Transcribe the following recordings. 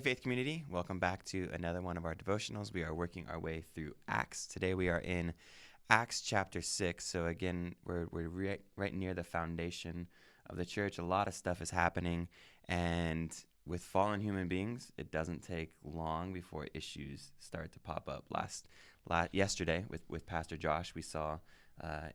Faith Community. Welcome back to another one of our devotionals. We are working our way through Acts. Today we are in Acts chapter 6. So again, we're right near the foundation of the church. A lot of stuff is happening, and with fallen human beings, it doesn't take long before issues start to pop up. Yesterday with Pastor Josh, we saw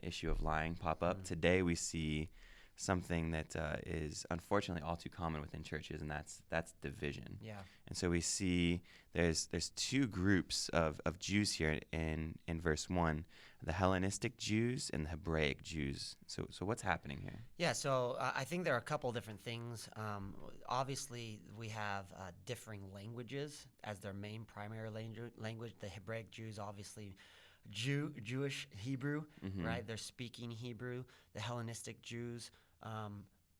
issue of lying pop up. Today we see something that is unfortunately all too common within churches, and that's division. Yeah. And so we see there's two groups of Jews here in verse 1, the Hellenistic Jews and the Hebraic Jews. So what's happening here? Yeah, so I think there are a couple different things. Obviously, we have differing languages as their main primary language. The Hebraic Jews, obviously, Jewish Hebrew, right? They're speaking Hebrew. The Hellenistic Jews,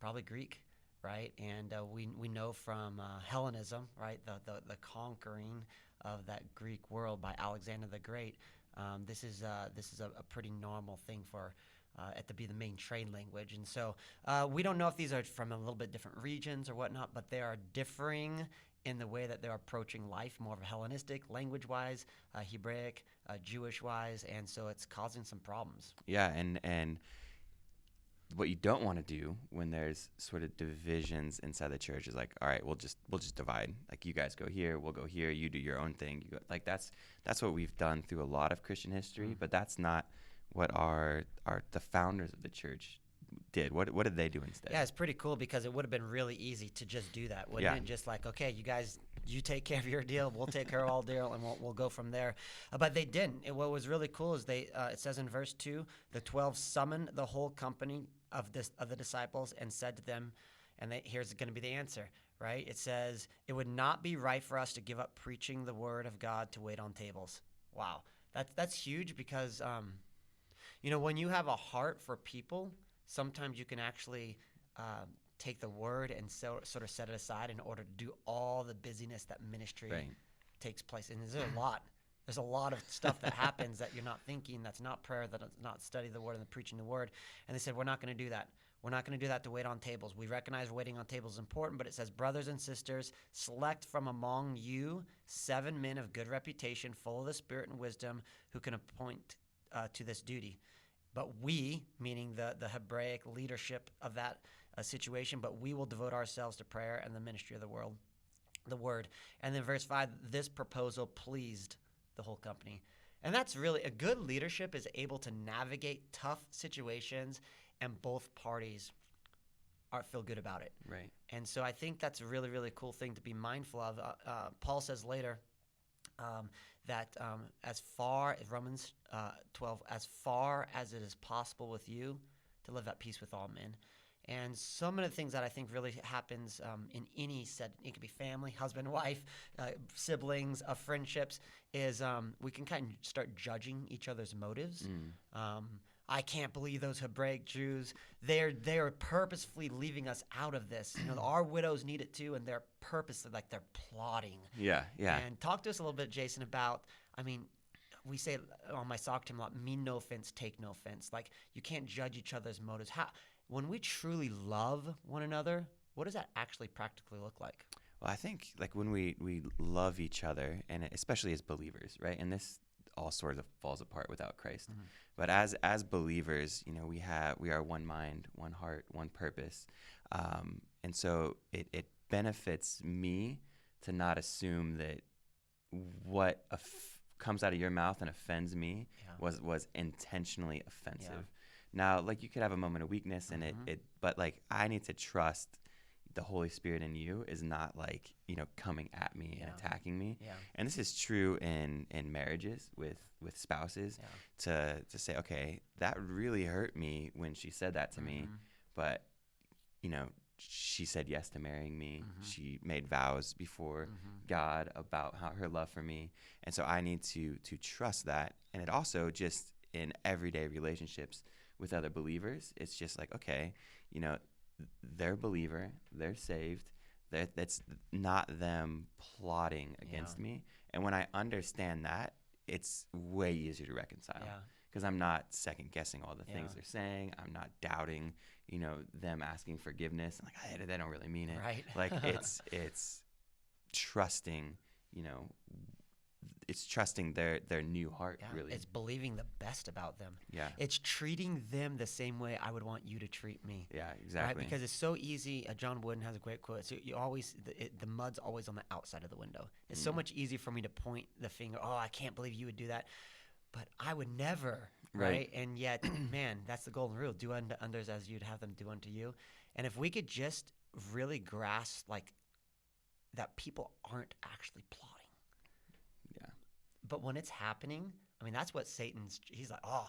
probably Greek, right? And we know from Hellenism, right, the conquering of that Greek world by Alexander the Great. This is a pretty normal thing for it to be the main trade language. And so we don't know if these are from a little bit different regions or whatnot, but they are differing in the way that they're approaching life, more of a Hellenistic language-wise, Hebraic, Jewish-wise, and so it's causing some problems. Yeah, and what you don't want to do when there's sort of divisions inside the church is like, all right, we'll just divide. Like, you guys go here, we'll go here. You do your own thing. You go, like that's what we've done through a lot of Christian history, but that's not what the founders of the church did. What did they do instead? Yeah, it's pretty cool because it would have been really easy to just do that, wouldn't it? Just like, okay, you guys, you take care of your deal, we'll take care of all deal, and we'll go from there. But they didn't. What was really cool is it says in verse 2, the 12 summoned the whole company of the disciples and said to them, and here's going to be the answer, right? It says, it would not be right for us to give up preaching the word of God to wait on tables. Wow, that's huge because, when you have a heart for people, sometimes you can actually take the word and sort of set it aside in order to do all the busyness that ministry takes place. And there's a lot of stuff that happens that you're not thinking, that's not prayer, that's not study the word and the preaching the word. And they said, we're not going to do that. We're not going to do that to wait on tables. We recognize waiting on tables is important, but it says, brothers and sisters, select from among you 7 men of good reputation, full of the Spirit and wisdom, who can appoint to this duty. But we, meaning the Hebraic leadership of that situation, but we will devote ourselves to prayer and the ministry of the word. And then verse 5, this proposal pleased the whole company. And that's really, a good leadership is able to navigate tough situations and both parties feel good about it. Right. And so I think that's a really, really cool thing to be mindful of. Paul says later, that as far as Romans 12, as far as it is possible with you to live at peace with all men. And some of the things that I think really happens in any set, it could be family, husband, wife, siblings, friendships, is we can kind of start judging each other's motives. I can't believe those Hebraic Jews. They're purposefully leaving us out of this. Our widows need it too, and they're purposely, like, they're plotting. Yeah. And talk to us a little bit, Jason, about, we say on my soccer team a lot, mean no offense, take no offense. Like, you can't judge each other's motives. When we truly love one another, what does that actually practically look like? Well, I think like when we love each other, and especially as believers, right? And this all sort of falls apart without Christ. But as believers, we are one mind, one heart, one purpose. And so it benefits me to not assume that what comes out of your mouth and offends me was intentionally offensive. Yeah. Now, like, you could have a moment of weakness in it, but like, I need to trust the Holy Spirit in you is not like, coming at me and attacking me. Yeah. And this is true in marriages with spouses, to say, okay, that really hurt me when she said that to me, but she said yes to marrying me. She made vows before God about her love for me. And so I need to trust that. And it also just in everyday relationships with other believers, it's just like, okay, they're a believer, they're saved. That's not them plotting against me. And when I understand that, it's way easier to reconcile. Because I'm not second guessing all the things they're saying. I'm not doubting, them asking forgiveness. I'm like, they don't really mean it. Right. Like, it's trusting, you know, it's trusting their new heart, really. It's believing the best about them. Yeah. It's treating them the same way I would want you to treat me. Yeah, exactly. Right? Because it's so easy. John Wooden has a great quote. So you always, the mud's always on the outside of the window. It's so much easier for me to point the finger. Oh, I can't believe you would do that. But I would never, right? And yet, man, that's the golden rule. Do unto others as you'd have them do unto you. And if we could just really grasp, like, that people aren't actually plotting. Yeah. But when it's happening, I mean, that's what he's like, oh,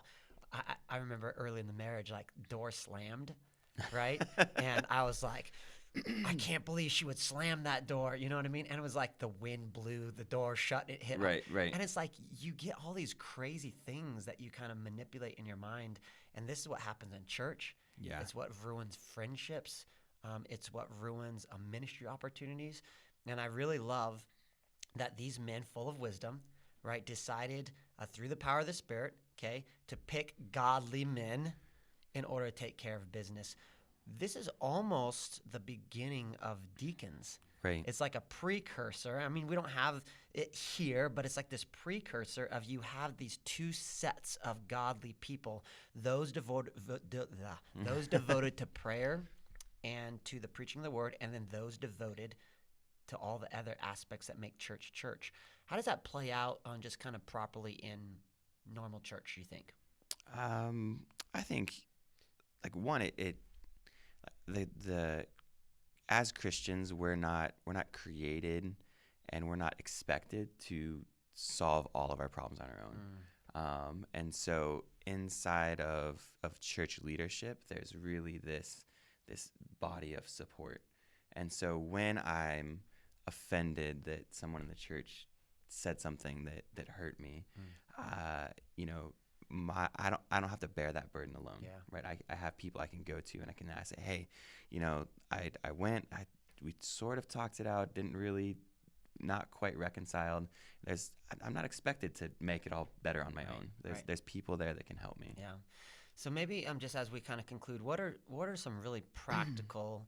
I remember early in the marriage, like, door slammed, right? And I was like, I can't believe she would slam that door. You know what I mean? And it was like the wind blew, the door shut, it hit. Right. And it's like you get all these crazy things that you kind of manipulate in your mind. And this is what happens in church. Yeah. It's what ruins friendships. It's what ruins ministry opportunities. And I really love that these men full of wisdom, right, decided through the power of the Spirit, okay, to pick godly men in order to take care of business. This is almost the beginning of deacons. Right. It's like a precursor. I mean, we don't have it here, but it's like this precursor of you have these two sets of godly people, those devoted to prayer and to the preaching of the word, and then those devoted to all the other aspects that make church church. How does that play out on just kind of properly in normal church, you think? I think, like, one, the as Christians, we're not created and we're not expected to solve all of our problems on our own. And so inside of church leadership, there's really this body of support. And so when I'm offended that someone in the church said something that hurt me, you know, I don't have to bear that burden alone, right? I have people I can go to and I can ask, say, hey, you know, we sort of talked it out, didn't really, not quite reconciled. I'm not expected to make it all better on my own. There's people there that can help me. Yeah. So maybe just as we kind of conclude, what are some really practical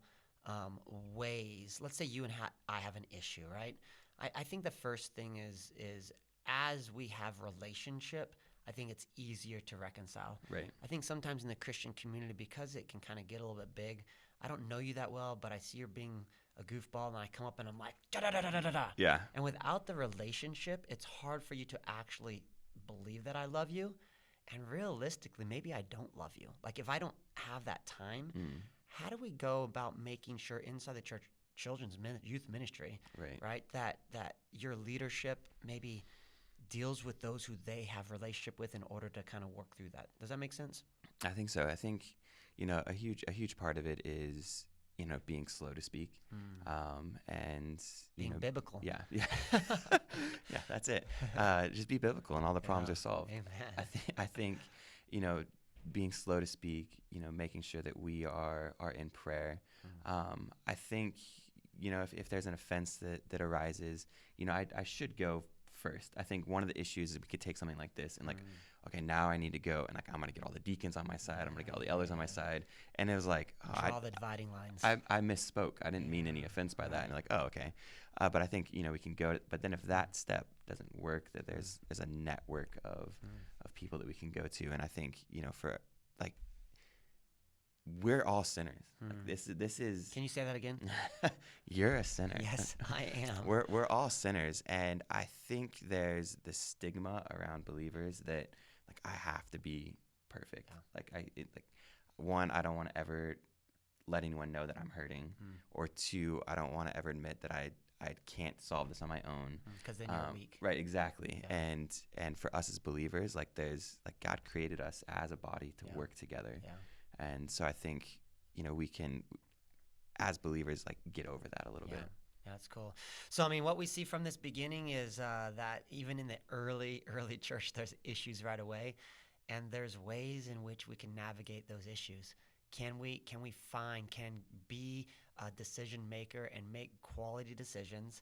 ways? Let's say you and I have an issue, right? I think the first thing is as we have relationship, I think it's easier to reconcile. Right. I think sometimes in the Christian community, because it can kind of get a little bit big, I don't know you that well, but I see you're being a goofball, and I come up and I'm like, da-da-da-da-da-da. Yeah. And without the relationship, it's hard for you to actually believe that I love you. And realistically, maybe I don't love you. Like, if I don't have that time, how do we go about making sure inside the church, youth ministry, right, that your leadership maybe deals with those who they have relationship with in order to kind of work through that? Does that make sense? I think so. I think, you know, a huge part of it is, you know, being slow to speak, and being biblical. Yeah. Yeah, that's it. Just be biblical, and all the problems are solved. Amen. I think, you know, being slow to speak, you know, making sure that we are in prayer. I think, you know, if there's an offense that arises, you know, I should go first. I think one of the issues is we could take something like this and like, okay, now I need to go and like I'm gonna get all the deacons on my side. I'm gonna get all the elders on my side. And it was like, all the dividing lines. I misspoke. I didn't mean any offense by that. And like, oh, okay. But I think, you know, we can go. But then if that step doesn't work, that there's a network of people that we can go to. And I think, you know, for like, we're all sinners. Like this is. Can you say that again? You're a sinner. Yes, I am. We're all sinners, and I think there's the stigma around believers that like I have to be perfect. Yeah. One, I don't want to ever let anyone know that I'm hurting, or two, I don't want to ever admit that I can't solve this on my own. Because then you're weak. Right, exactly. Yeah. And for us as believers, like there's like God created us as a body to work together. Yeah. And so I think, you know, we can, as believers, like get over that a little bit. Yeah, that's cool. So, I mean, what we see from this beginning is that even in the early church, there's issues right away, and there's ways in which we can navigate those issues. Can be a decision maker and make quality decisions,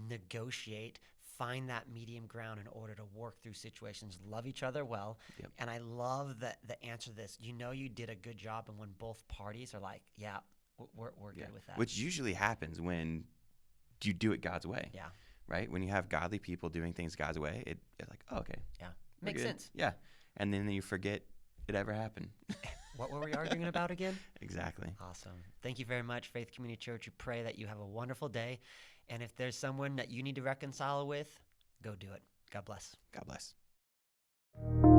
negotiate, find that medium ground in order to work through situations, love each other well. Yep. And I love the answer to this. You know you did a good job, and when both parties are like, yeah, we're good with that. Which usually happens when you do it God's way. Yeah. Right? When you have godly people doing things God's way, it's like, oh, okay. Yeah. we're Makes good. sense. Yeah. And then you forget it ever happened. What were we arguing about again? Exactly. Awesome. Thank you very much, Faith Community Church. We pray that you have a wonderful day. And if there's someone that you need to reconcile with, go do it. God bless. God bless.